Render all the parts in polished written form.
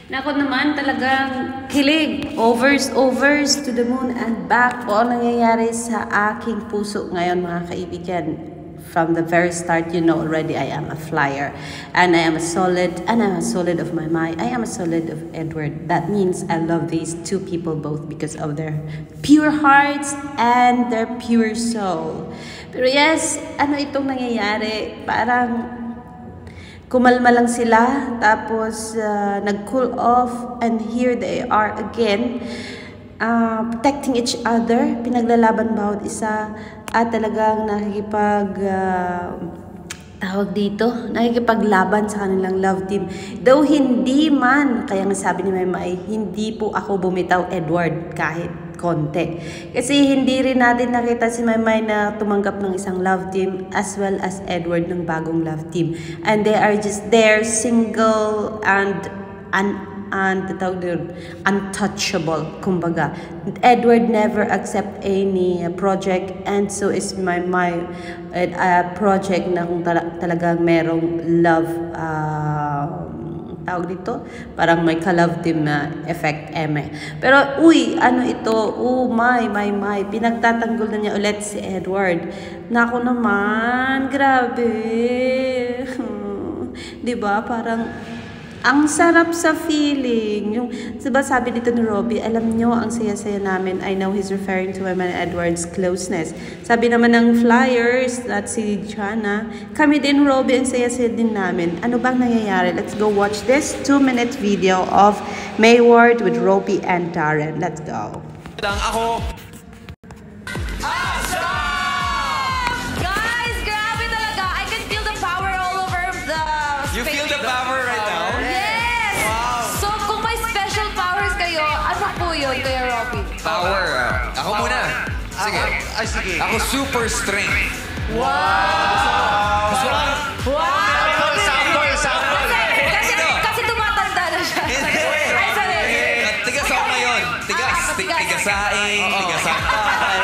Nako naman talagang kilig, overs to the moon and back po ang nangyayari sa aking puso ngayon mga kaibigan. From the very start, you know already I am a flyer and I am a solid of my mind. I am a solid of Edward. That means I love these two people both because of their pure hearts and their pure soul. Pero yes, ano itong nangyayari? Parang kumalma lang sila, tapos nag-cool off, and here they are again, protecting each other, pinaglalaban bawat isa, at talagang nakikipaglaban sa kanilang love team. Though hindi man, kaya nga sabi ni Maymay, hindi po ako bumitaw Edward kahit konti. Kasi hindi rin natin nakita si Maymay na tumanggap ng isang love team as well as Edward ng bagong love team. And they are just there, single and untouchable, kumbaga. Edward never accept any project, and so is my project na kung talagang merong love, tawag dito, parang may ka-love team na effect, eme. Pero, uy, ano ito? Oh, my, pinagtatanggol na niya ulit si Edward. Nako naman, grabe. Diba? Parang, ang sarap sa feeling. Yung, diba sabi dito ni Robbie, alam nyo, ang saya-saya namin. I know he's referring to Maymay Edward's closeness. Sabi naman ng Flyers, at si Jana, kami din, Robbie, ang saya-saya din namin. Ano bang nangyayari? Let's go watch this 2-minute video of Mayward with Robbie and Darren. Let's go. Ako. Guys, grabe talaga. I can feel the power all over the You feel the power right now? So, kung may special powers kayo, ano po yun, Kuya Robbie? Power. Ako muna. Sige. Ay, sige. Ako super strength. Wow! Sample. Kasi tumatanda na siya. Ay, sorry. Tigas ako ngayon. Tigasain, tigasampay.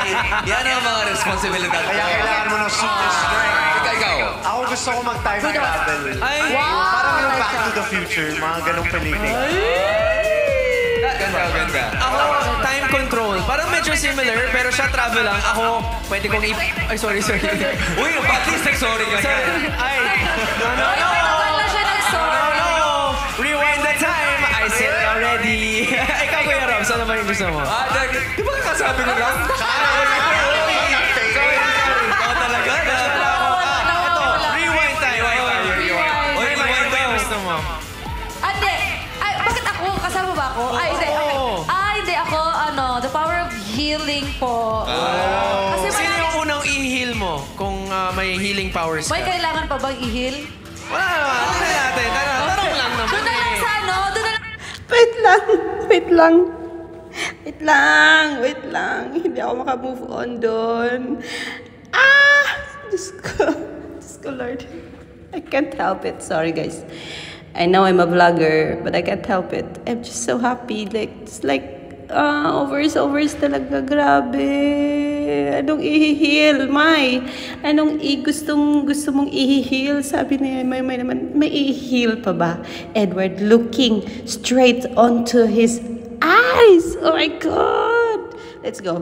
Yan ang mga responsibilidad. Kaya kailangan mo ng super strength. Ikaw. Ako gusto ko mag-time travel. Ay! Parang yung Back to the Future, mga ganong pelikula. Ganda. Ako, time control. Parang medyo similar, pero siya travel lang. Ako, pwede kong Ay, sorry. Uy, at least nag-sorry ka. Ay, no. Matagal na siya nag-sorry. No. Rewind the time. I said it already. Ikaw, Kuya Rob, saan naman yung gusto mo? Di ba kasabi ko lang? Hindi ako, the power of healing po. Kasi Sino yung unang i-heal mo kung may healing powers ka? may kailangan pa bang i-heal? Wala naman. Ano natin? Tanong lang naman. Doon na lang sa doon na lang. Wait lang. Hindi ako makamove on doon. Diyos ko, Lord. I can't help it. Sorry, guys. I know I'm a vlogger, but I can't help it. I'm just so happy. It's like, overs talaga. Grabe. Anong i-heal, May? Anong gusto mong i-heal? Sabi ni May naman, may i-heal pa ba? Edward looking straight onto his eyes. Oh my God. Let's go.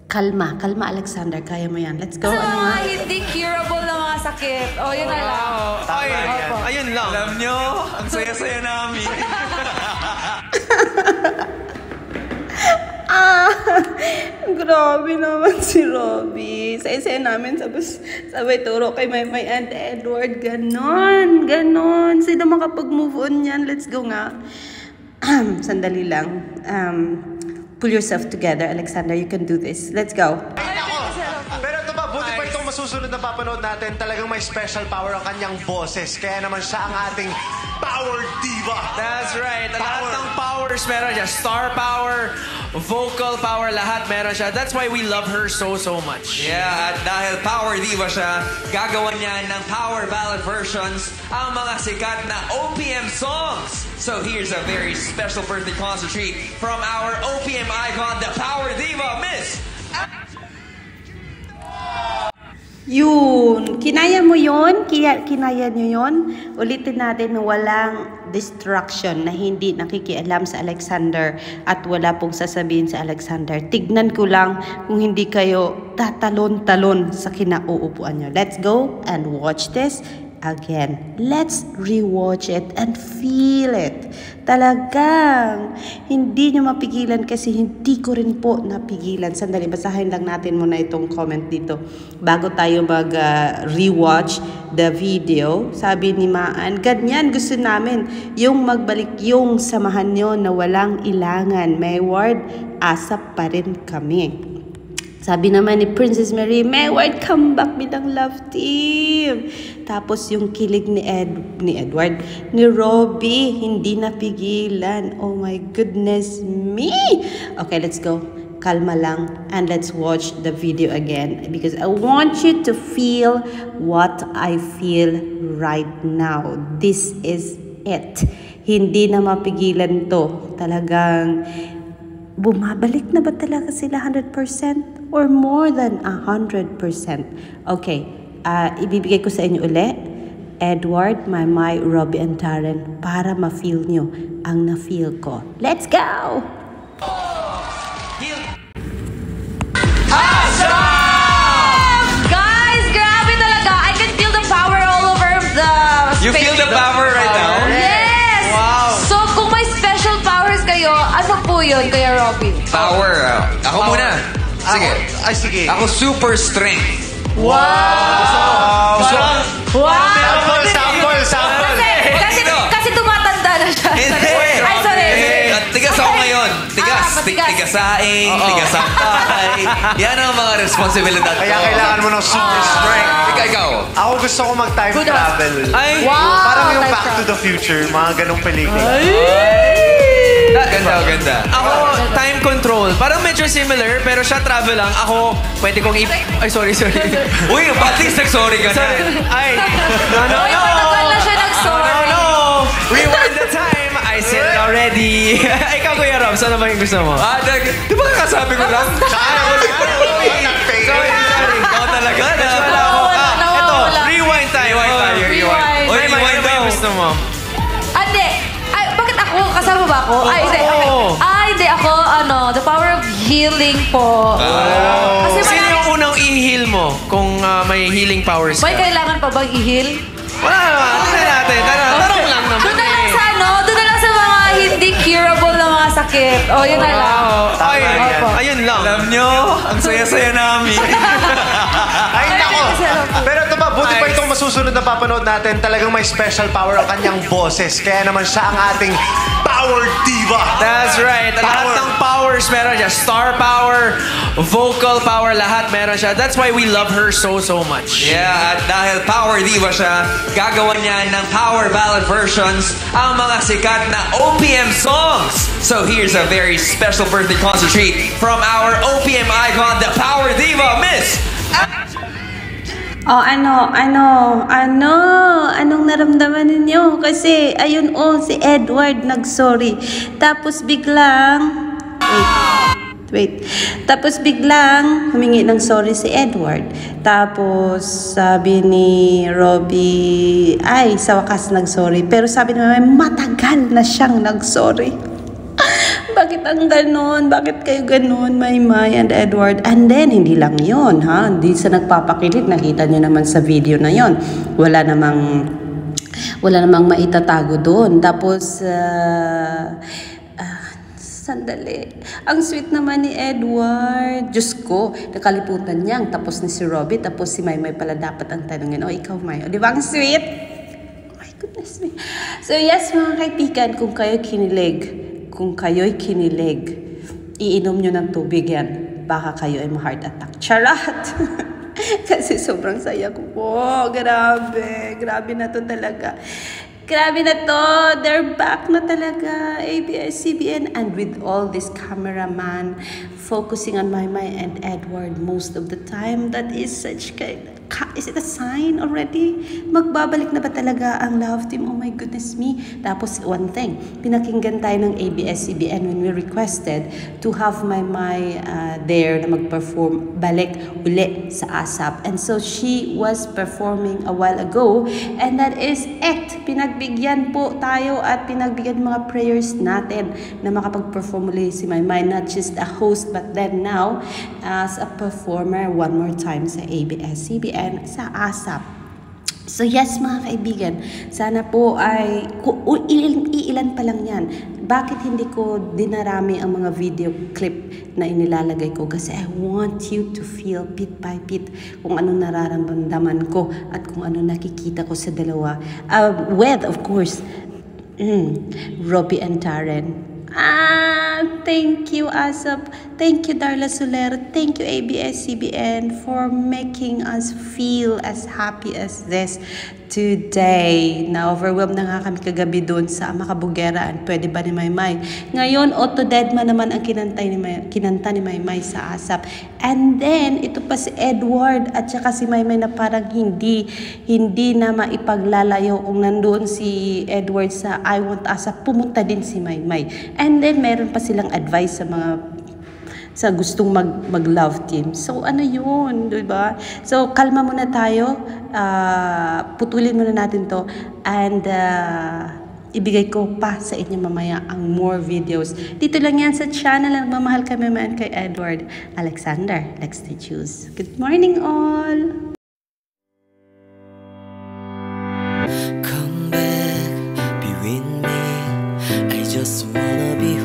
Kalma, Alexander. Kaya mo yan. Let's go. Hindi curable na mga sakit. Yun na lang. Ayun lang. Alam nyo, ang saya-saya namin. Grabe naman si Robbie. Saya-saya namin sabay turo kay Maymay and Edward. Ganon. Sino makapag-move on yan? Let's go nga. Sandali lang. Pull yourself together, Alexander. You can do this. Let's go. Pero ito ba, buti pa itong masusunod na papanood natin, talagang may special power ang kanyang boses. Kaya naman siya ang ating power diva. That's right. Lahat ng powers meron siya. Star power, vocal power, lahat meron siya. That's why we love her so much. Yeah, at dahil power diva siya, gagawa niya ng power ballad versions ang mga sikat na OPM songs. So here's a very special birthday concert treat from our OPM icon, the power diva, Miss. Yun. Kinaya mo yun? Kinaya nyo yun? Ulitin natin na walang distraction, na hindi nakikialam sa Alexander at wala pong sasabihin sa Alexander. Tignan ko lang kung hindi kayo tatalon-talon sa kinauupuan nyo. Let's go and watch this again. Let's rewatch it and feel it. Talagang hindi nyo mapigilan kasi hindi ko rin po napigilan. Sandali, basahin lang natin muna itong comment dito bago tayo mag-rewatch the video. Sabi ni Maan, ganyan gusto namin, yung magbalik yung samahan nyo na walang ilangan. Mayward, asap pa rin kami. Sabi naman ni Princess Mary, Mayward, come back bilang love team. Tapos yung kilig ni Edward, ni Robbie, hindi napigilan. Oh my goodness me. Okay, let's go. Kalma lang and let's watch the video again because I want you to feel what I feel right now. This is it. Hindi na mapigilan to. Talagang bumabalik na ba talaga sila 100%? Or more than 100%. Okay, ibibigay ko sa inyo uli. Edward, Maymay, Robbie, and Taryn para ma-feel nyo ang na-feel ko. Let's go! Guys, grabe talaga. I can feel the power all over the You space. feel the power right now? Yes! Wow. So, kung may special powers kayo, ano po yun, Kuya Robbie? Power. Ako muna. Sige. Sige. Ako super strength. Wow! Wow! Sample. Kasi tumatanda na siya. Hindi. Ay, sorry. Tigas ako ngayon. matigas. Tigasaing, tigasampay. Yan ang mga responsibilidad ko. Kaya kailangan mo ng super strength. Ikaw. Ako gusto ko mag-time travel. Ay! Wow! Parang yung time Back to travel. the Future, mga ganong pelikula. Ganda. Ako, time control. Parang medyo similar, pero siya travel lang. Ako, pwede kong Ay, sorry. Uy, at least nag-sorry ka na. Sorry. Ay. No. Uy, matagal na siya nag-sorry. No. Rewind the time. I said it already. Ikaw, Kuya Rob, saan naman yung gusto mo? Di ba kakasabi ko lang? Sorry. Ikaw talaga na. Ito, rewind tayo. Rewind. Uy, rewind daw. Gusto mo? Hindi. Ay, bakit ako? Kasama ba ako? Ay, hindi. Hindi ako, the power of healing po. Kasi Sino yung unang i-heal mo kung may healing powers ka? may kailangan pa bang i-heal? Wala naman. Tingnan natin. Tanong lang naman. Doon na lang sa doon na lang sa mga hindi curable na mga sakit. O, yun na lang. Ay, Opo. ayun lang. Alam nyo, ang saya-saya namin. Ay, nako! Pero ito pa, buti pa itong masusunod na papanood natin. Talagang may special power ang kanyang boses. Kaya naman siya ang ating Power Diva. That's right. Lahat ng powers meron siya. Star power, vocal power, lahat meron siya. That's why we love her so much. Yeah, at dahil power diva siya, gagawa niya ng power ballad versions ang mga sikat na OPM songs. So here's a very special birthday concert treat from our OPM icon, the Power Diva, Miss. Oh, anong naramdaman ninyo? Kasi, ayun, si Edward nag-sorry. Tapos biglang, wait. Tapos biglang, humingi ng sorry si Edward. Tapos, sabi ni Robbie, ay, sa wakas nag-sorry. Pero sabi naman, matagal na siyang nag-sorry. Bakit ang ganon? Bakit kayo ganon, Maymay and Edward? And then, hindi lang yon, ha? Hindi sa nagpapakilit. Nakita nyo naman sa video na yon. Wala namang maitatago doon. Tapos, sandali. Ang sweet naman ni Edward. Diyos ko, nakaliputan niya. Tapos ni si Robbie, tapos si Maymay pala dapat ang tanongin. O, ikaw, May. O, di ba ang sweet? Oh my goodness me. So, yes, mga kaibigan, kung kayo'y kinilig, iinom nyo ng tubig yan. Baka kayo ay ma-heart attack. Charot! Kasi sobrang saya ko po. Grabe na to talaga. Grabe na to. They're back na talaga. ABS-CBN. And with all this cameraman focusing on Maymay and Edward most of the time, that is such kind of Is it a sign already? Magbabalik na ba talaga ang love team? Oh my goodness me. Tapos one thing, pinakinggan tayo ng ABS-CBN when we requested to have my there na mag-perform balik uli sa ASAP. And so she was performing a while ago, and that is it. Pinagbigyan po tayo at pinagbigyan mga prayers natin na makapag-perform uli si Maymay, not just a host but then now as a performer one more time sa ABS-CBN sa ASAP. So yes mga kaibigan, sana po ay iilan pa lang yan. Bakit hindi ko dinarami ang mga video clip na inilalagay ko? Kasi I want you to feel bit by bit kung ano nararamdaman ko at kung ano nakikita ko sa dalawa. With of course, Robbie and Darren. Thank you ASAP. Thank you Darla Solero. Thank you ABS-CBN for making us feel as happy as this today. Na-overwhelmed na nga kami kagabi doon sa Makabugeraan. Pwede ba ni Maymay? Ngayon, Otto Deadman naman ang kinanta ni Maymay sa ASAP. And then, ito pa si Edward at saka si Maymay na parang hindi na maipaglalayo kung nandoon si Edward sa I Want ASAP. Pumunta din si Maymay. And then, meron pa silang advice sa gustong mag-love team. So, ano yun? Diba? So, kalma muna tayo. Putulin muna natin to. And, ibigay ko pa sa inyo mamaya ang more videos. Dito lang yan sa channel ng Mamahal Kay Maymay and kay Edward Alexander. Let's choose. Good morning all! Come back, be with me. I just wanna be